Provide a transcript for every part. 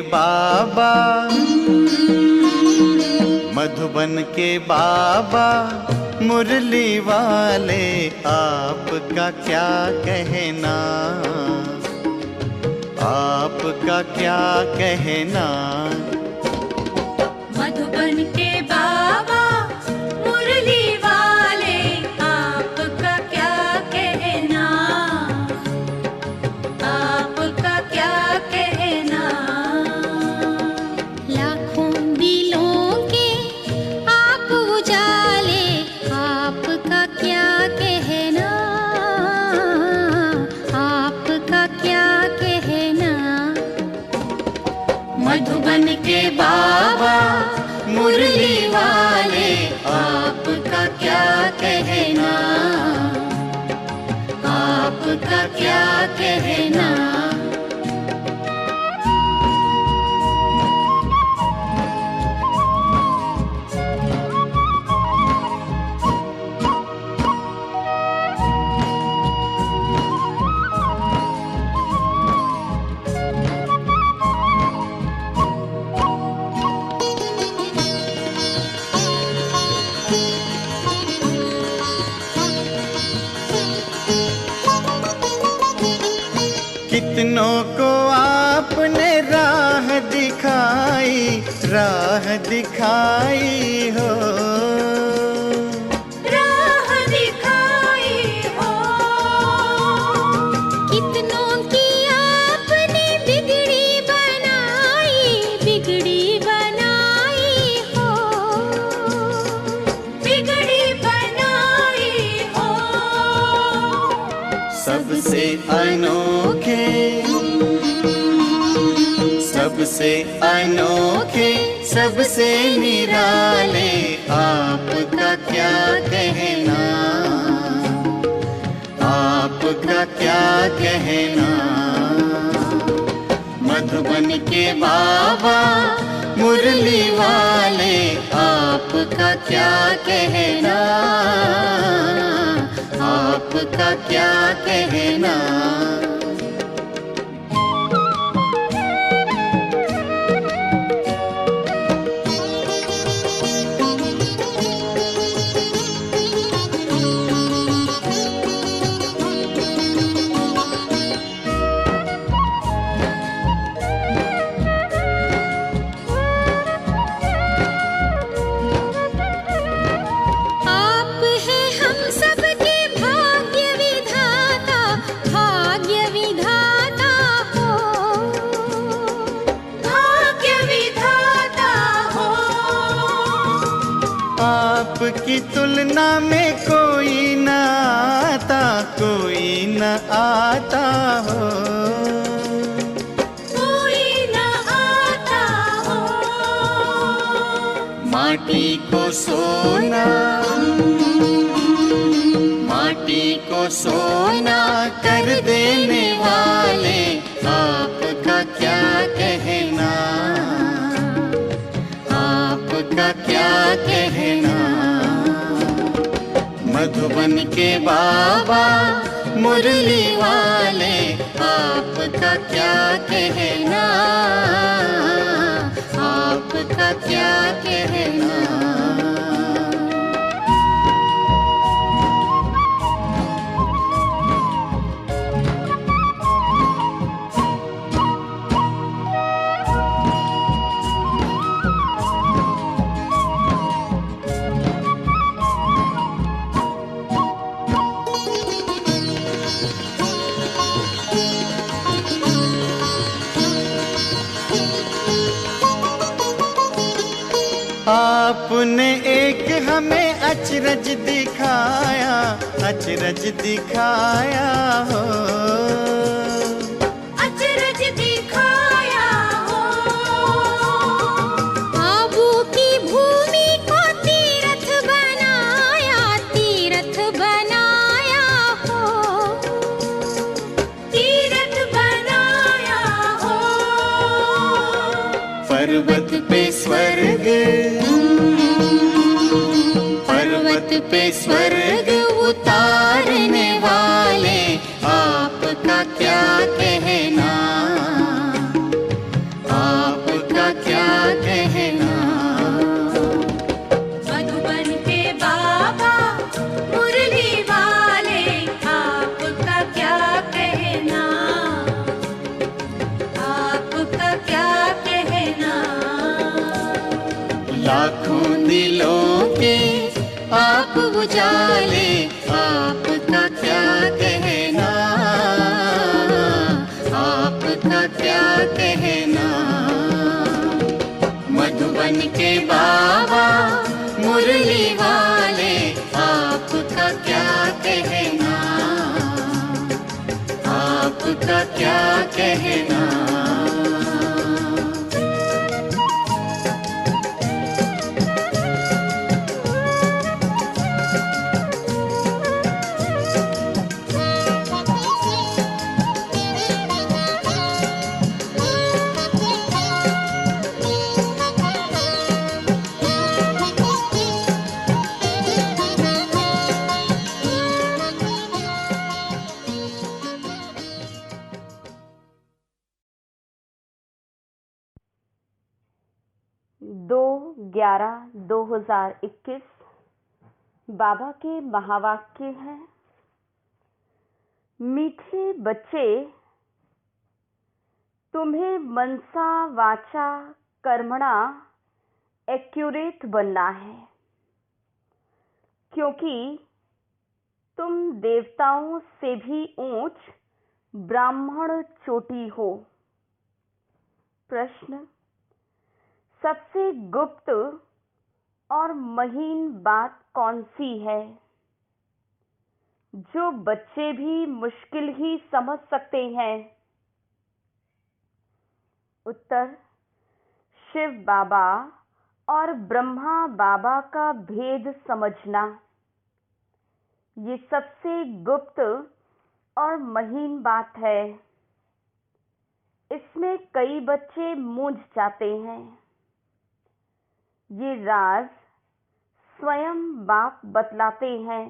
बाबा, मधुबन के बाबा, मुरली वाले आपका क्या कहना, आपका क्या कहना। मधुबन के बाबा, मुरली वाले आपका क्या कहना, आपका क्या कहना। लाखों दिलों के आप उजाले, आपका क्या कहना, आपका क्या कहना। मधुबन के बाबा, मुरली वाले आपका क्या कहना, आपका क्या कहना। कितनों को आपने राह दिखाई, राह दिखाई हो, राह दिखाई हो। कितनों की आपने बिगड़ी बनाई, बिगड़ी बनाई हो, बिगड़ी बनाई हो। सबसे अनोखे, सबसे अनोखे, सबसे निराले आपका क्या कहना, आपका क्या कहना। मधुबन के बाबा, मुरली वाले आपका क्या कहना, आपका क्या कहना। आप हैं हम सबके भाग्य विधाता, भाग्य विधाता हो, भाग्य विधाता हो। आपकी तुलना में कोई न आता, कोई न आता हो, कोई न आता हो। माटी को सोना, माटी को सोना कर देने वाले आपका क्या कहना, आपका क्या कहना। मधुबन के बाबा, मुरली वाले आपका क्या कहना, आपका क्या कहना। आपने एक हमें अचरज दिखाया, अचरज दिखाया हो, अचरज दिखाया हो। आबू की भूमि को तीर्थ बनाया, तीर्थ बनाया हो, तीर्थ बनाया हो। पर्वत पे स्वर्ग, पर्वत पे स्वर्ग उतारने वाले आपका क्या कहना, आप उजाले, आपका क्या कहना, आपका क्या कहना। मधुबन के बाबा मुरली वाले, आपका क्या कहना, आपका क्या कहना। दो 11/2021 बाबा के महावाक्य हैं। मीठे बच्चे, तुम्हें मनसा वाचा कर्मणा एक्यूरेट बनना है, क्योंकि तुम देवताओं से भी ऊंच ब्राह्मण चोटी हो। प्रश्न: सबसे गुप्त और महीन बात कौन सी है, जो बच्चे भी मुश्किल ही समझ सकते हैं? उत्तर: शिव बाबा और ब्रह्मा बाबा का भेद समझना। ये सबसे गुप्त और महीन बात है। इसमें कई बच्चे मूंझ जाते हैं। ये राज स्वयं बाप बतलाते हैं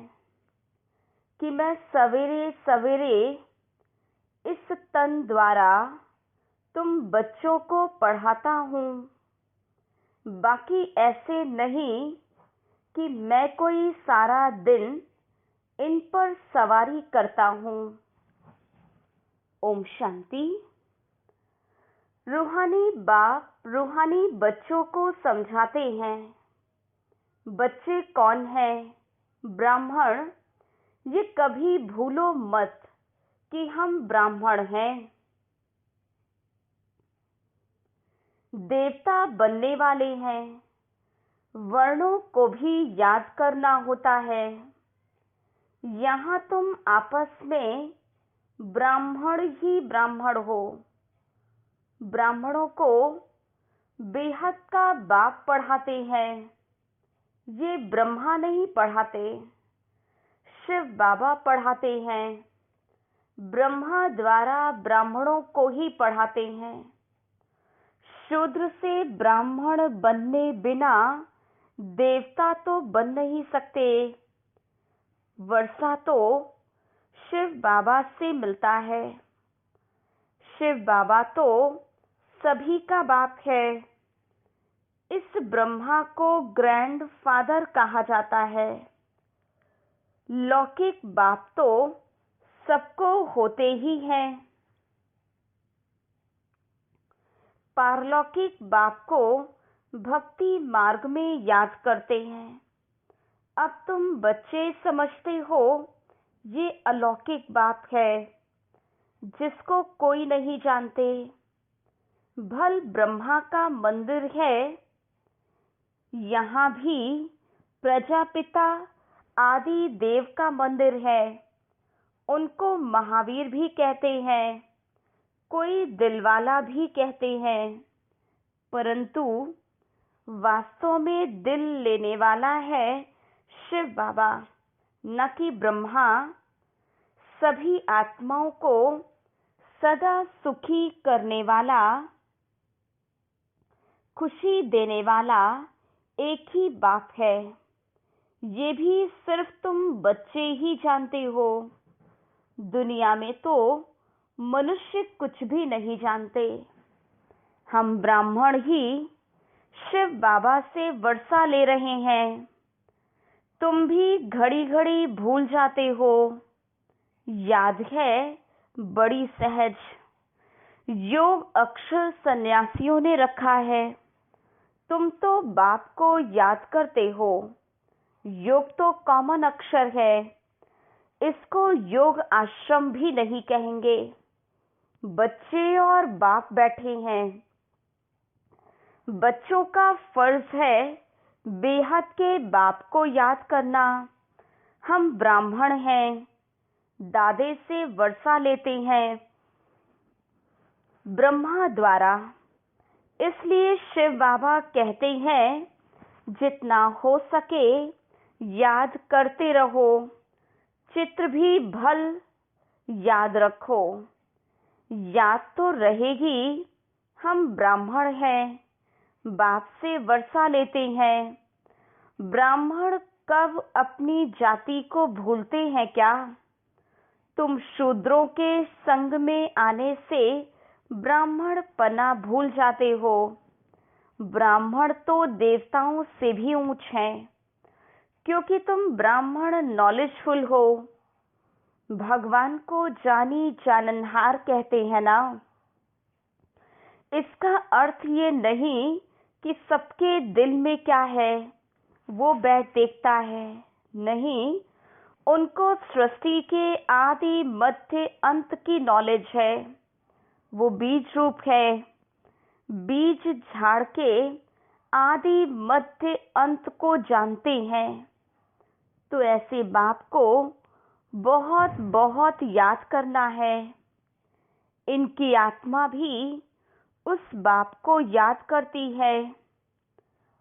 कि मैं सवेरे सवेरे इस तन द्वारा तुम बच्चों को पढ़ाता हूँ। बाकी ऐसे नहीं कि मैं कोई सारा दिन इन पर सवारी करता हूँ। ओम शांति। रूहानी बाप रूहानी बच्चों को समझाते हैं। बच्चे कौन हैं? ब्राह्मण। ये कभी भूलो मत कि हम ब्राह्मण हैं। देवता बनने वाले हैं। वर्णों को भी याद करना होता है। यहाँ तुम आपस में ब्राह्मण ही ब्राह्मण हो। ब्राह्मणों को बेहद का बाप पढ़ाते हैं। ये ब्रह्मा नहीं पढ़ाते, शिव बाबा पढ़ाते हैं। ब्रह्मा द्वारा ब्राह्मणों को ही पढ़ाते हैं। शूद्र से ब्राह्मण बनने बिना देवता तो बन नहीं सकते। वर्षा तो शिव बाबा से मिलता है। शिव बाबा तो सभी का बाप है। इस ब्रह्मा को ग्रैंड फादर कहा जाता है। लौकिक बाप तो सबको होते ही हैं। पारलौकिक बाप को भक्ति मार्ग में याद करते हैं। अब तुम बच्चे समझते हो ये अलौकिक बाप है, जिसको कोई नहीं जानते। भल ब्रह्मा का मंदिर है। यहाँ भी प्रजापिता आदि देव का मंदिर है। उनको महावीर भी कहते हैं, कोई दिलवाला भी कहते हैं, परंतु वास्तव में दिल लेने वाला है शिव बाबा, न कि ब्रह्मा। सभी आत्माओं को सदा सुखी करने वाला, खुशी देने वाला एक ही बाप है। ये भी सिर्फ तुम बच्चे ही जानते हो। दुनिया में तो मनुष्य कुछ भी नहीं जानते। हम ब्राह्मण ही शिव बाबा से वर्षा ले रहे हैं। तुम भी घड़ी घड़ी भूल जाते हो। याद है बड़ी सहज। योग अक्षर सन्यासियों ने रखा है। तुम तो बाप को याद करते हो। योग तो कॉमन अक्षर है, इसको योग आश्रम भी नहीं कहेंगे। बच्चे और बाप बैठे हैं। बच्चों का फर्ज है बेहद के बाप को याद करना। हम ब्राह्मण हैं, दादे से वर्षा लेते हैं ब्रह्मा द्वारा। इसलिए शिव बाबा कहते हैं जितना हो सके याद करते रहो, चित्र भी भल याद रखो। याद तो रहेगी, हम ब्राह्मण हैं, बाप से वर्षा लेते हैं। ब्राह्मण कब अपनी जाति को भूलते हैं क्या? तुम शूद्रों के संग में आने से ब्राह्मण पना भूल जाते हो। ब्राह्मण तो देवताओं से भी ऊंच हैं, क्योंकि तुम ब्राह्मण नॉलेजफुल हो। भगवान को जानी जाननहार कहते हैं ना। इसका अर्थ ये नहीं कि सबके दिल में क्या है वो बैठ देखता है, नहीं। उनको सृष्टि के आदि मध्य अंत की नॉलेज है। वो बीज रूप है। बीज झाड़ के आदि मध्य अंत को जानते हैं। तो ऐसे बाप को बहुत बहुत याद करना है। इनकी आत्मा भी उस बाप को याद करती है।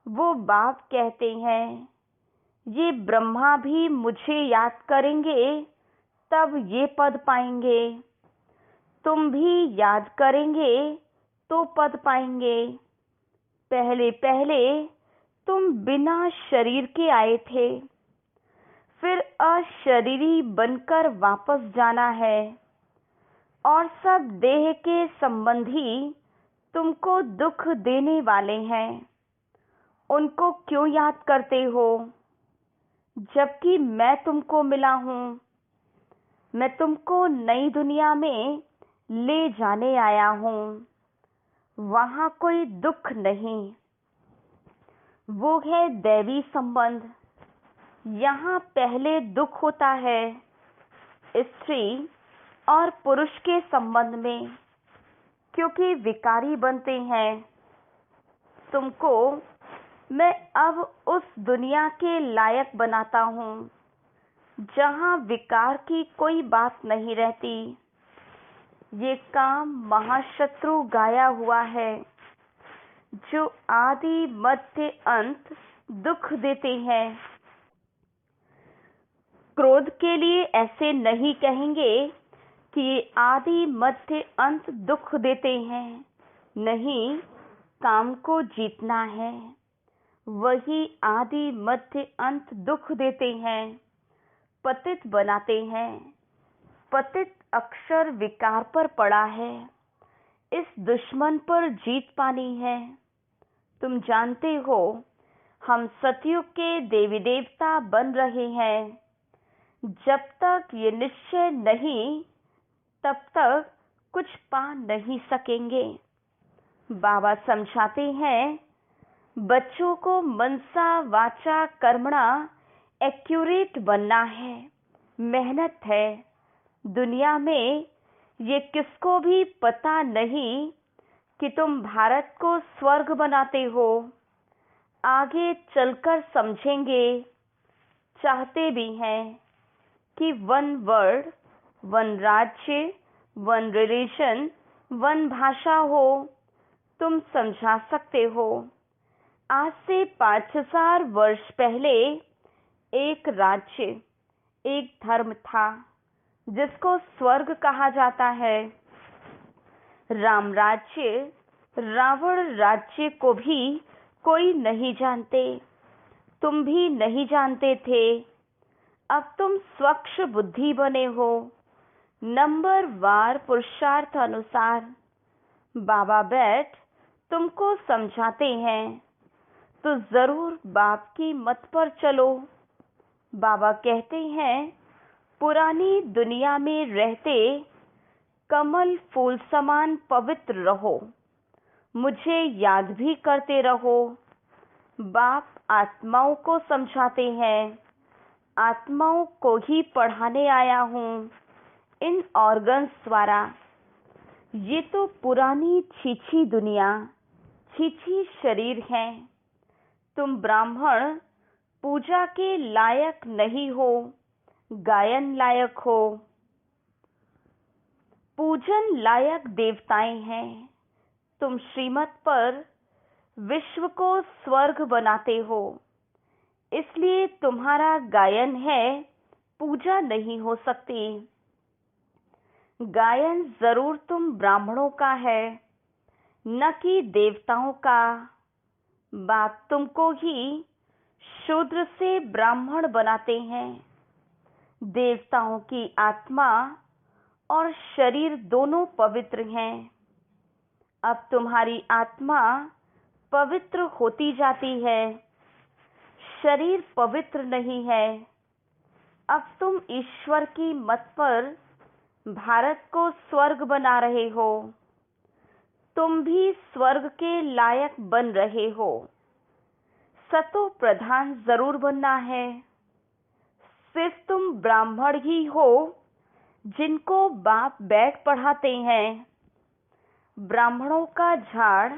वो बाप कहते हैं ये ब्रह्मा भी मुझे याद करेंगे तब ये पद पाएंगे। तुम भी याद करेंगे तो पद पाएंगे। पहले पहले तुम बिना शरीर के आए थे, फिर अशरीरी बनकर वापस जाना है। और सब देह के संबंधी तुमको दुख देने वाले हैं। उनको क्यों याद करते हो, जबकि मैं तुमको मिला हूँ। मैं तुमको नई दुनिया में ले जाने आया हूँ। वहाँ कोई दुख नहीं। वो है दैवी संबंध। यहाँ पहले दुख होता है स्त्री और पुरुष के संबंध में, क्योंकि विकारी बनते हैं। तुमको मैं अब उस दुनिया के लायक बनाता हूँ जहाँ विकार की कोई बात नहीं रहती। ये काम महाशत्रु गाया हुआ है, जो आदि मध्य अंत दुख देते हैं। क्रोध के लिए ऐसे नहीं कहेंगे कि ये आदि मध्य अंत दुख देते हैं। नहीं, काम को जीतना है। वही आदि मध्य अंत दुख देते हैं, पतित बनाते हैं। पतित अक्षर विकार पर पड़ा है। इस दुश्मन पर जीत पानी है। तुम जानते हो हम सतयुग के देवी देवता बन रहे हैं। जब तक ये निश्चय नहीं, तब तक कुछ पा नहीं सकेंगे। बाबा समझाते हैं बच्चों को मनसा वाचा कर्मणा एक्यूरेट बनना है। मेहनत है। दुनिया में ये किसको भी पता नहीं कि तुम भारत को स्वर्ग बनाते हो। आगे चलकर समझेंगे। चाहते भी हैं कि 1 वर्ल्ड, 1 राज्य, 1 रिलीजन, 1 भाषा हो। तुम समझा सकते हो। आज से 5000 वर्ष पहले एक राज्य, एक धर्म था जिसको स्वर्ग कहा जाता है। राम राज्य, रावण राज्य को भी कोई नहीं जानते। तुम भी नहीं जानते थे। अब तुम स्वच्छ बुद्धि बने हो। नंबर वार पुरुषार्थ अनुसार बाबा बैठ तुमको समझाते हैं, तो जरूर बाप की मत पर चलो। बाबा कहते हैं पुरानी दुनिया में रहते कमल फूल समान पवित्र रहो। मुझे याद भी करते रहो। बाप आत्माओं को समझाते हैं, आत्माओं को ही पढ़ाने आया हूँ इन ऑर्गन्स द्वारा। ये तो पुरानी छीछी दुनिया, छीछी शरीर है। तुम ब्राह्मण पूजा के लायक नहीं हो, गायन लायक हो। पूजन लायक देवताएं हैं। तुम श्रीमत पर विश्व को स्वर्ग बनाते हो, इसलिए तुम्हारा गायन है, पूजा नहीं हो सकती। गायन जरूर तुम ब्राह्मणों का है, न कि देवताओं का। बाप तुमको ही शूद्र से ब्राह्मण बनाते हैं। देवताओं की आत्मा और शरीर दोनों पवित्र हैं। अब तुम्हारी आत्मा पवित्र होती जाती है, शरीर पवित्र नहीं है। अब तुम ईश्वर की मत पर भारत को स्वर्ग बना रहे हो। तुम भी स्वर्ग के लायक बन रहे हो। सतो प्रधान जरूर बनना है। सिर्फ तुम ब्राह्मण ही हो जिनको बाप बैठ पढ़ाते हैं। ब्राह्मणों का झाड़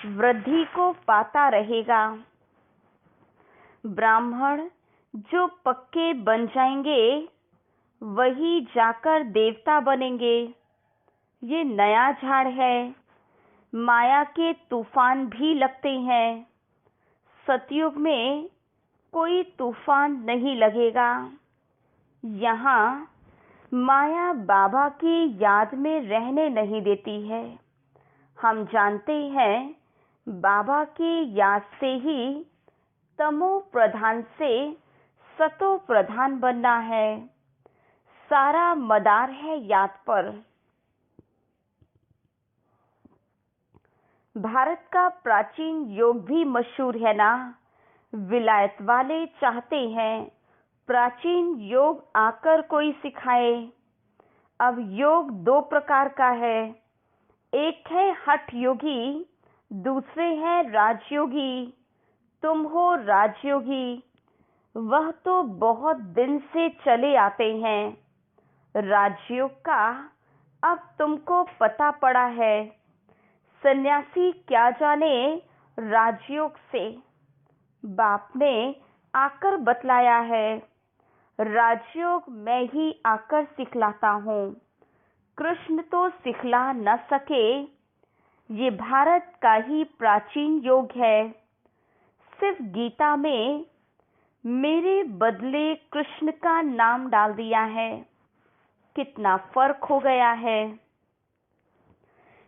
वृद्धि को पाता रहेगा। ब्राह्मण जो पक्के बन जाएंगे वही जाकर देवता बनेंगे। ये नया झाड़ है। माया के तूफान भी लगते हैं। सतयुग में कोई तूफान नहीं लगेगा। यहाँ माया बाबा की याद में रहने नहीं देती है। हम जानते हैं बाबा की याद से ही तमो प्रधान से सतो प्रधान बनना है। सारा मदार है याद पर। भारत का प्राचीन योग भी मशहूर है ना। विलायत वाले चाहते हैं प्राचीन योग आकर कोई सिखाए। अब योग दो प्रकार का है। एक है हठ योगी, दूसरे हैं राजयोगी। तुम हो राजयोगी। वह तो बहुत दिन से चले आते हैं। राजयोग का अब तुमको पता पड़ा है। सन्यासी क्या जाने राजयोग से। बाप ने आकर बतलाया है। राजयोग मैं ही आकर सिखलाता हूँ। कृष्ण तो सिखला न सके। ये भारत का ही प्राचीन योग है। सिर्फ गीता में मेरे बदले कृष्ण का नाम डाल दिया है। कितना फर्क हो गया है।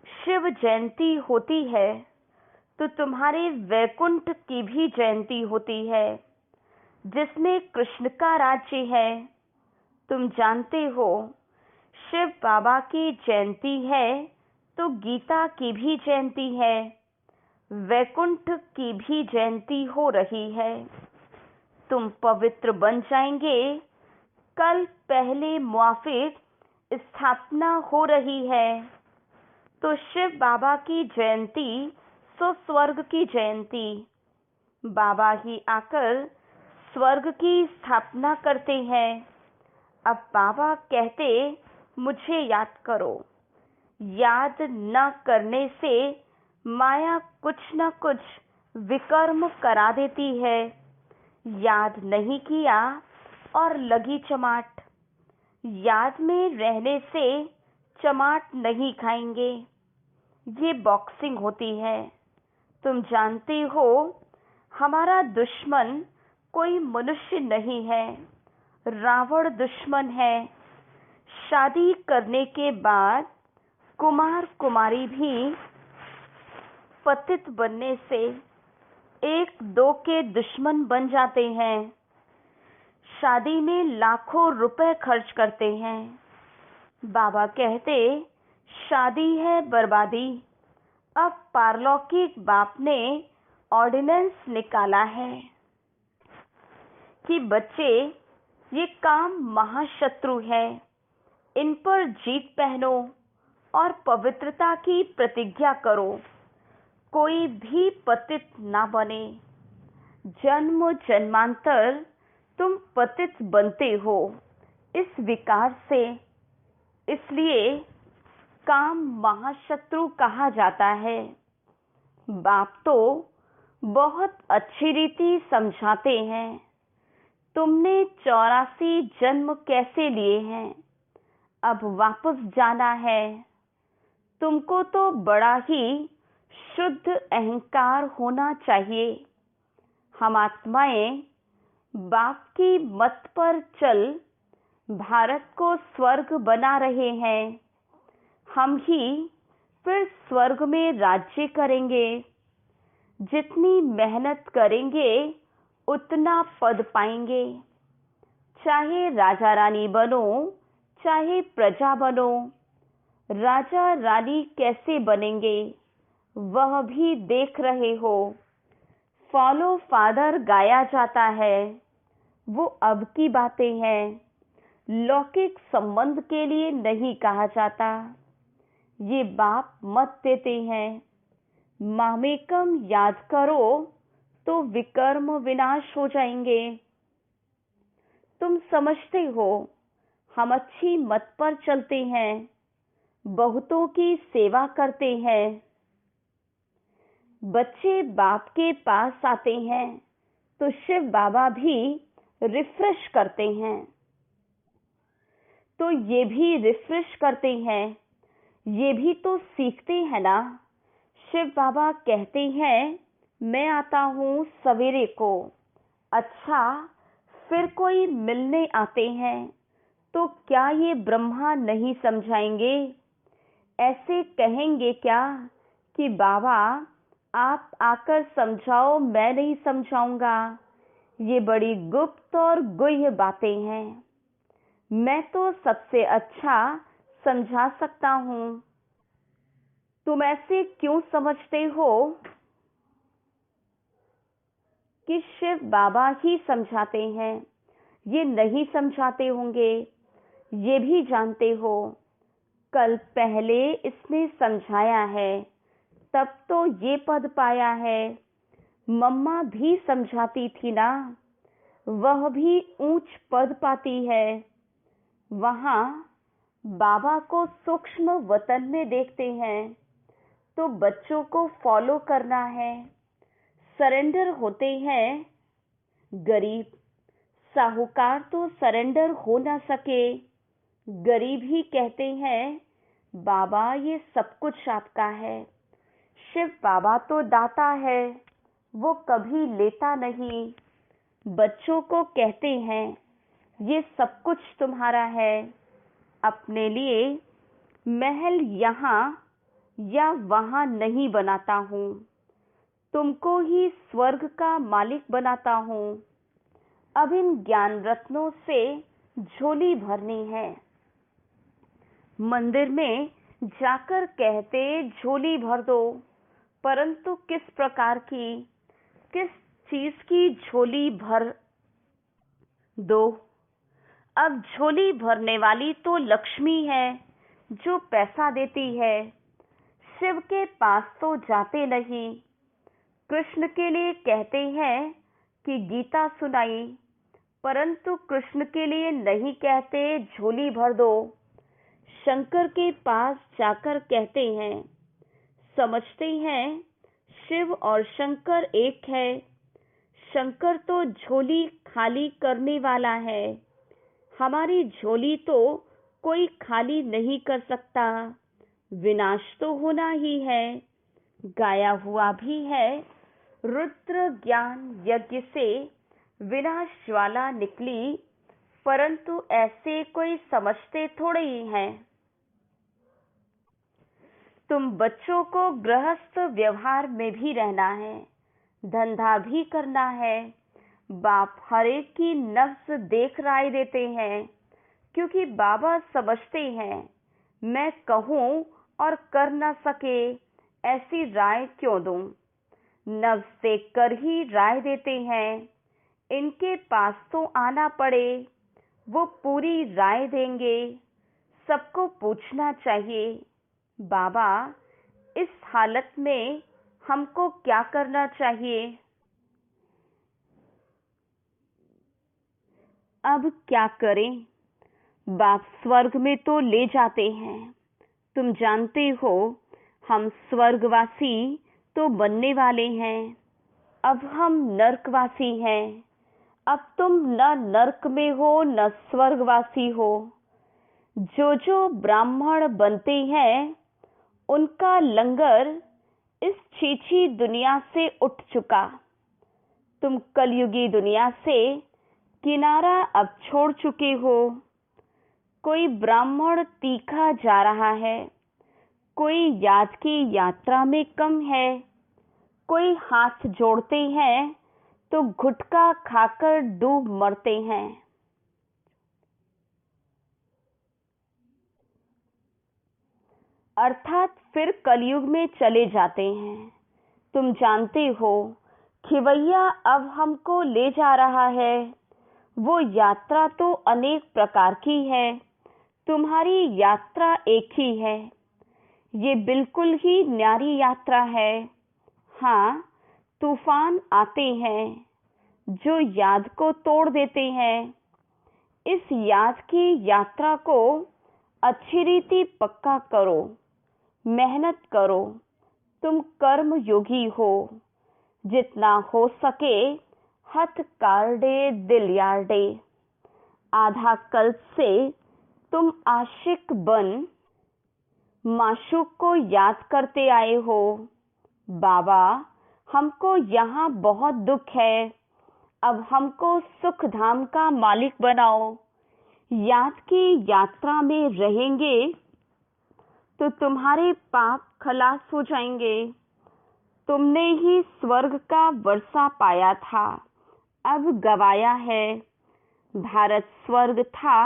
शिव जयंती होती है तो तुम्हारे वैकुंठ की भी जयंती होती है, जिसमें कृष्ण का राज्य है। तुम जानते हो शिव बाबा की जयंती है तो गीता की भी जयंती है, वैकुंठ की भी जयंती हो रही है। तुम पवित्र बन जाएंगे। कल पहले मुआफिक स्थापना हो रही है तो शिव बाबा की जयंती सो स्वर्ग की जयंती। बाबा ही आकर स्वर्ग की स्थापना करते हैं। अब बाबा कहते मुझे याद करो। याद न करने से माया कुछ न कुछ विकर्म करा देती है। याद नहीं किया और लगी चमाट। याद में रहने से चमाट नहीं खाएंगे। ये बॉक्सिंग होती है। तुम जानते हो हमारा दुश्मन कोई मनुष्य नहीं है, रावण दुश्मन है। शादी करने के बाद कुमार कुमारी भी पतित बनने से एक दो के दुश्मन बन जाते हैं। शादी में लाखों रुपए खर्च करते हैं। बाबा कहते शादी है बर्बादी। अब पारलौकिक बाप ने ऑर्डिनेंस निकाला है कि बच्चे ये काम महाशत्रु है, इन पर जीत पहनो और पवित्रता की प्रतिज्ञा करो। कोई भी पतित ना बने। जन्म जन्मांतर तुम पतित बनते हो इस विकार से। इसलिए काम महाशत्रु कहा जाता है। बाप तो बहुत अच्छी रीति समझाते हैं। तुमने 84 जन्म कैसे लिए हैं, अब वापस जाना है। तुमको तो बड़ा ही शुद्ध अहंकार होना चाहिए। हम आत्माएं बाप की मत पर चल भारत को स्वर्ग बना रहे हैं। हम ही फिर स्वर्ग में राज्य करेंगे। जितनी मेहनत करेंगे उतना पद पाएंगे। चाहे राजा रानी बनो, चाहे प्रजा बनो। राजा रानी कैसे बनेंगे वह भी देख रहे हो। फॉलो फादर गाया जाता है, वो अब की बातें हैं, लौकिक संबंध के लिए नहीं कहा जाता। ये बाप मत देते हैं। मामेकम याद करो तो विकर्म विनाश हो जाएंगे। तुम समझते हो हम अच्छी मत पर चलते हैं, बहुतों की सेवा करते हैं। बच्चे बाप के पास आते हैं तो शिव बाबा भी रिफ्रेश करते हैं, तो ये भी रिफ्रेश करते हैं। ये भी तो सीखते हैं ना। शिव बाबा कहते हैं मैं आता हूँ सवेरे को। अच्छा, फिर कोई मिलने आते हैं तो क्या ये ब्रह्मा नहीं समझाएंगे? ऐसे कहेंगे क्या कि बाबा आप आकर समझाओ, मैं नहीं समझाऊंगा? ये बड़ी गुप्त और गुह्य बातें हैं। मैं तो सबसे अच्छा समझा सकता हूँ। तुम ऐसे क्यों समझते हो कि शिव बाबा ही समझाते हैं? ये नहीं समझाते होंगे, ये भी जानते हो। कल पहले इसने समझाया है, तब तो ये पद पाया है। मम्मा भी समझाती थी ना, वह भी ऊंच पद पाती है। वहां बाबा को सूक्ष्म वतन में देखते हैं तो बच्चों को फॉलो करना है। सरेंडर होते हैं गरीब। साहूकार तो सरेंडर हो ना सके। गरीब ही कहते हैं बाबा ये सब कुछ आपका है। शिव बाबा तो दाता है, वो कभी लेता नहीं। बच्चों को कहते हैं ये सब कुछ तुम्हारा है। अपने लिए महल यहाँ या वहाँ नहीं बनाता हूँ, तुमको ही स्वर्ग का मालिक बनाता हूँ। अब इन ज्ञान रत्नों से झोली भरनी है। मंदिर में जाकर कहते झोली भर दो, परंतु किस प्रकार की, किस चीज की झोली भर दो? अब झोली भरने वाली तो लक्ष्मी है जो पैसा देती है। शिव के पास तो जाते नहीं। कृष्ण के लिए कहते हैं कि गीता सुनाई, परंतु कृष्ण के लिए नहीं कहते झोली भर दो। शंकर के पास जाकर कहते हैं, समझते हैं शिव और शंकर एक है। शंकर तो झोली खाली करने वाला है, हमारी झोली तो कोई खाली नहीं कर सकता। विनाश तो होना ही है। गाया हुआ भी है, रुद्र ज्ञान यज्ञ से विनाश ज्वाला निकली, परंतु ऐसे कोई समझते थोड़े ही हैं। तुम बच्चों को गृहस्थ व्यवहार में भी रहना है, धंधा भी करना है। बाप हरेक की नफ्स देख राय देते हैं, क्योंकि बाबा समझते हैं मैं कहूँ और कर न सके, ऐसी राय क्यों दूं? नफ्स देख कर ही राय देते हैं। इनके पास तो आना पड़े, वो पूरी राय देंगे। सबको पूछना चाहिए, बाबा इस हालत में हमको क्या करना चाहिए? अब क्या करें? बाप स्वर्ग में तो ले जाते हैं। तुम जानते हो हम स्वर्गवासी तो बनने वाले हैं। अब हम नरकवासी हैं। अब तुम न नरक में हो न स्वर्गवासी हो। जो ब्राह्मण बनते हैं उनका लंगर इस छीछी दुनिया से उठ चुका। तुम कलयुगी दुनिया से किनारा अब छोड़ चुके हो। कोई ब्राह्मण तीखा जा रहा है, कोई याद की यात्रा में कम है, कोई हाथ जोड़ते हैं तो गुटखा खाकर डूब मरते हैं। अर्थात फिर कलयुग में चले जाते हैं। तुम जानते हो खिवैया अब हमको ले जा रहा है। वो यात्रा तो अनेक प्रकार की है, तुम्हारी यात्रा एक ही है। ये बिल्कुल ही न्यारी यात्रा है। हाँ, तूफान आते हैं जो याद को तोड़ देते हैं। इस याद की यात्रा को अच्छी रीति पक्का करो, मेहनत करो। तुम कर्म योगी हो। जितना हो सके हथ कार्डे दिल यार्डे। आधा कल्प से तुम आशिक बन माशूक को याद करते आए हो। बाबा, हमको यहाँ बहुत दुख है, अब हमको सुख धाम का मालिक बनाओ। याद की यात्रा में रहेंगे तो तुम्हारे पाप खलास हो जाएंगे। तुमने ही स्वर्ग का वर्षा पाया था, अब गवाया है। भारत स्वर्ग था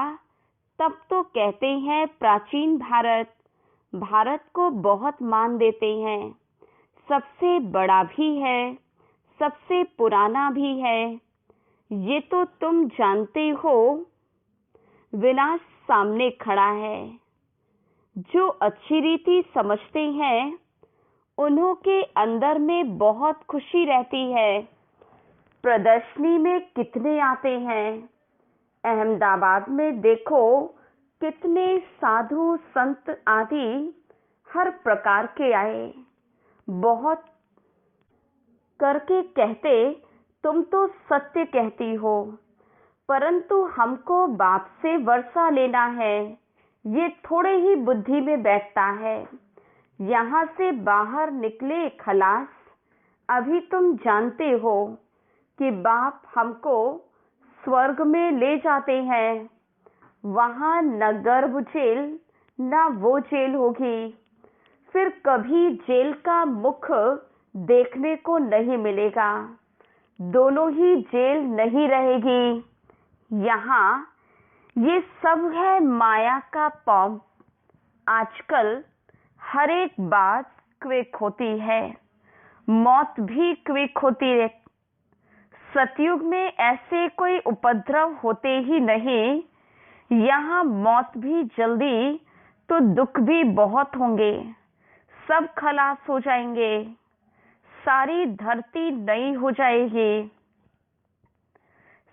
तब तो कहते हैं प्राचीन भारत। भारत को बहुत मान देते हैं, सबसे बड़ा भी है, सबसे पुराना भी है। ये तो तुम जानते हो। विनाश सामने खड़ा है। जो अच्छी रीति समझते हैं उन्हों के अंदर में बहुत खुशी रहती है। प्रदर्शनी में कितने आते हैं। अहमदाबाद में देखो कितने साधु संत आदि हर प्रकार के आए। बहुत करके कहते तुम तो सत्य कहती हो, परंतु हमको बाप से वर्षा लेना है। ये थोड़े ही बुद्धि में बैठता है। यहाँ से बाहर निकले खलास। अभी तुम जानते हो कि बाप हमको स्वर्ग में ले जाते हैं। वहाँ न गर्भ जेल न वो जेल होगी। फिर कभी जेल का मुख देखने को नहीं मिलेगा। दोनों ही जेल नहीं रहेगी। यहाँ ये सब है माया का पॉम। आजकल हर एक बात क्विक होती है, मौत भी क्विक होती है। सतयुग में ऐसे कोई उपद्रव होते ही नहीं। यहाँ मौत भी जल्दी तो दुख भी बहुत होंगे। सब खलास हो जाएंगे। सारी धरती नई हो जाएगी।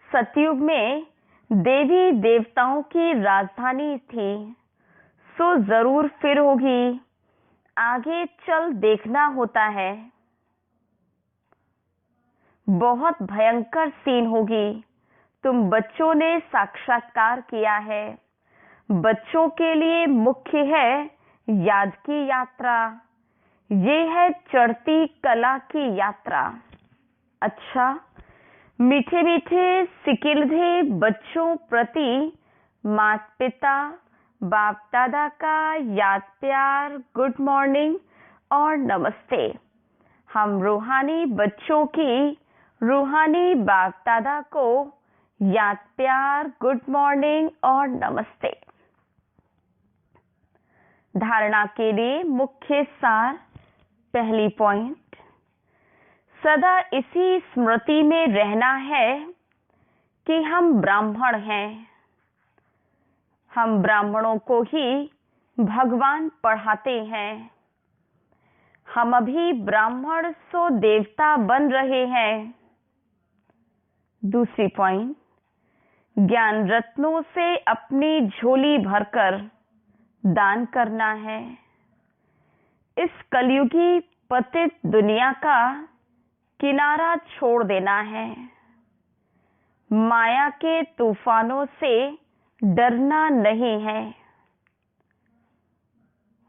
सतयुग में देवी देवताओं की राजधानी थी, सो जरूर फिर होगी। आगे चल देखना होता है। बहुत भयंकर सीन होगी। तुम बच्चों ने साक्षात्कार किया है। बच्चों के लिए मुख्य है याद की यात्रा। ये है चढ़ती कला की यात्रा। अच्छा, मीठे मीठे सिकिलधे बच्चों प्रति माता पिता बाप दादा का याद प्यार, गुड मॉर्निंग और नमस्ते। हम रूहानी बच्चों की रूहानी बाप दादा को याद प्यार, गुड मॉर्निंग और नमस्ते। धारणा के लिए मुख्य सार। पहली पॉइंट, सदा इसी स्मृति में रहना है कि हम ब्राह्मण हैं। हम ब्राह्मणों को ही भगवान पढ़ाते हैं। हम अभी ब्राह्मण सो देवता बन रहे हैं। दूसरी पॉइंट, ज्ञान रत्नों से अपनी झोली भरकर दान करना है। इस कलयुगी पतित दुनिया का किनारा छोड़ देना है। माया के तूफानों से डरना नहीं है।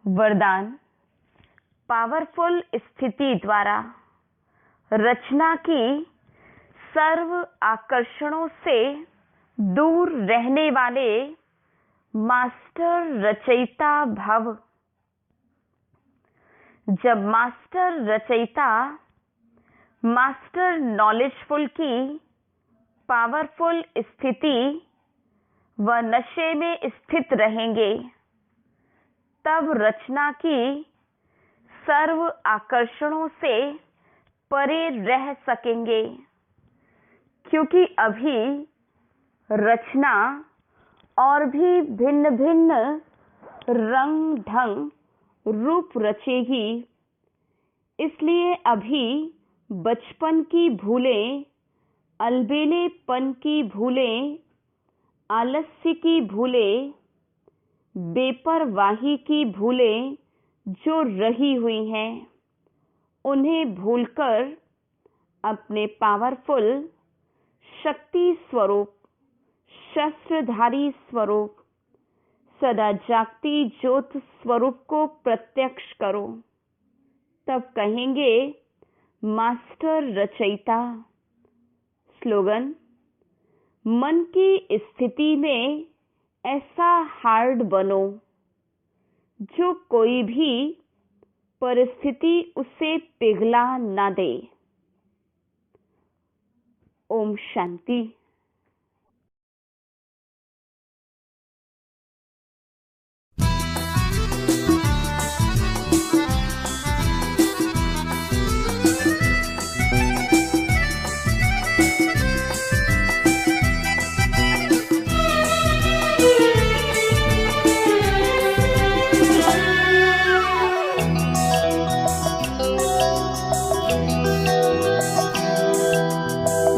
वरदान, पावरफुल स्थिति द्वारा रचना की सर्व आकर्षणों से दूर रहने वाले मास्टर रचयिता भव। जब मास्टर रचयिता मास्टर नॉलेजफुल की पावरफुल स्थिति व नशे में स्थित रहेंगे, तब रचना की सर्व आकर्षणों से परे रह सकेंगे, क्योंकि अभी रचना और भी भिन्न भिन्न रंग ढंग रूप रचेगी। इसलिए अभी बचपन की भूलें, अलबेलेपन की भूलें, आलस्य की भूलें, बेपरवाही की भूलें जो रही हुई हैं, उन्हें भूलकर अपने पावरफुल शक्ति स्वरूप, शस्त्रधारी स्वरूप, सदा जागती ज्योत स्वरूप को प्रत्यक्ष करो। तब कहेंगे मास्टर रचयिता। स्लोगन, मन की स्थिति में ऐसा हार्ड बनो जो कोई भी परिस्थिति उसे पिघला ना दे। ओम शांति।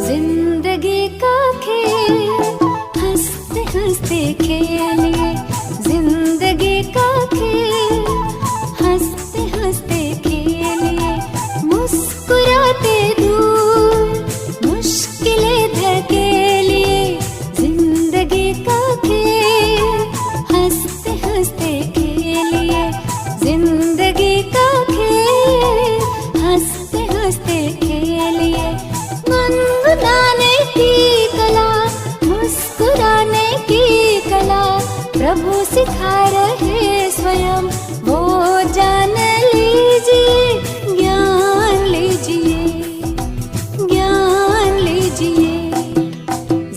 जिंदगी का खेल हंसते हंसते खेलिए, जिंदगी का खेल हंसते हंसते खेलिए, मुस्कुराते दूर मुश्किलें धकेलिए। जिंदगी का खेल हंसते हंसते खेलिए, जिंदगी का खेल हंसते हंसते खेलिए। गुनगुनाने की कला, मुस्कुराने की कला प्रभु सिखा रहे स्वयं, वो जान लीजिए, ज्ञान लीजिए, ज्ञान लीजिए।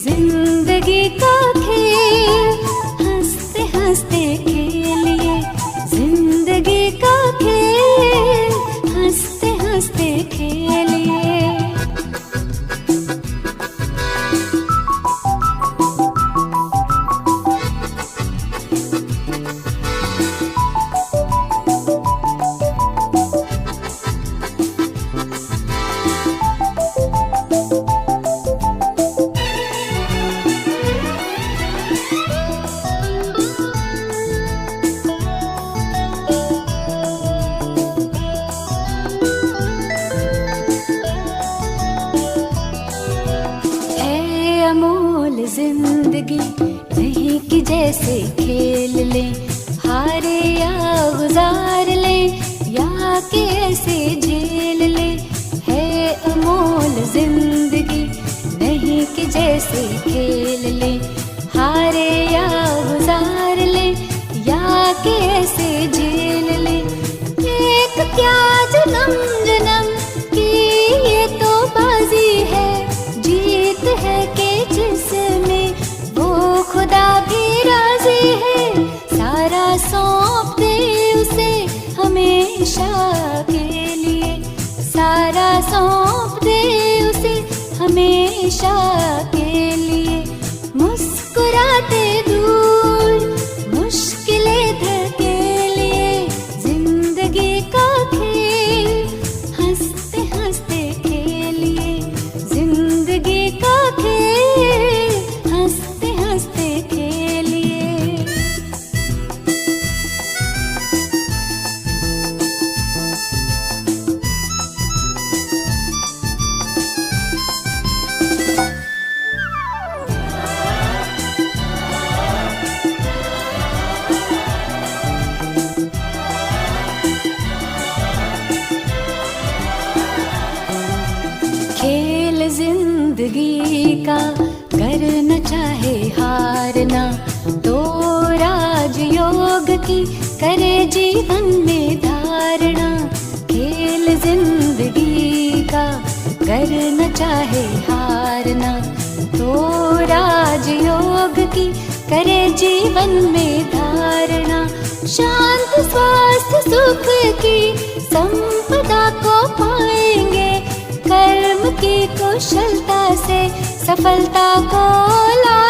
जिंदगी का खेल हंसते हंसते खेलिए, जिंदगी का खेल हंसते हंसते खेलिए। जिंदगी नहीं कि जैसे खेल ले, हारे या गुजार ले, या कि ऐसे झेल ले। है अमोल जिंदगी नहीं कि जैसे खेल ले, हारे या गुजार ले, या कि ऐसे झेल ले। एक क्या जन्म जन्म की ये तो बाजी है, जीत है कि जिसमें वो खुदा भी राजी है। सारा सौंप दे उसे हमेशा के लिए, सारा सौंप दे उसे हमेशा के लिए। मुस्कुराते दूर मुश्किलें धकेलिए, जिंदगी का खेल हंसते हंसते खेलिए, जिंदगी का खेल हंसते का, कर न चाहे हारना तो राजयोग की करे जीवन में धारणा। खेल जिंदगी का, कर न चाहे हारना तो राजयोग की करे जीवन में धारणा। शांत स्वास्थ्य सुख की संपदा को पाएंगे, कर्म की कुशलता से सफलता को ला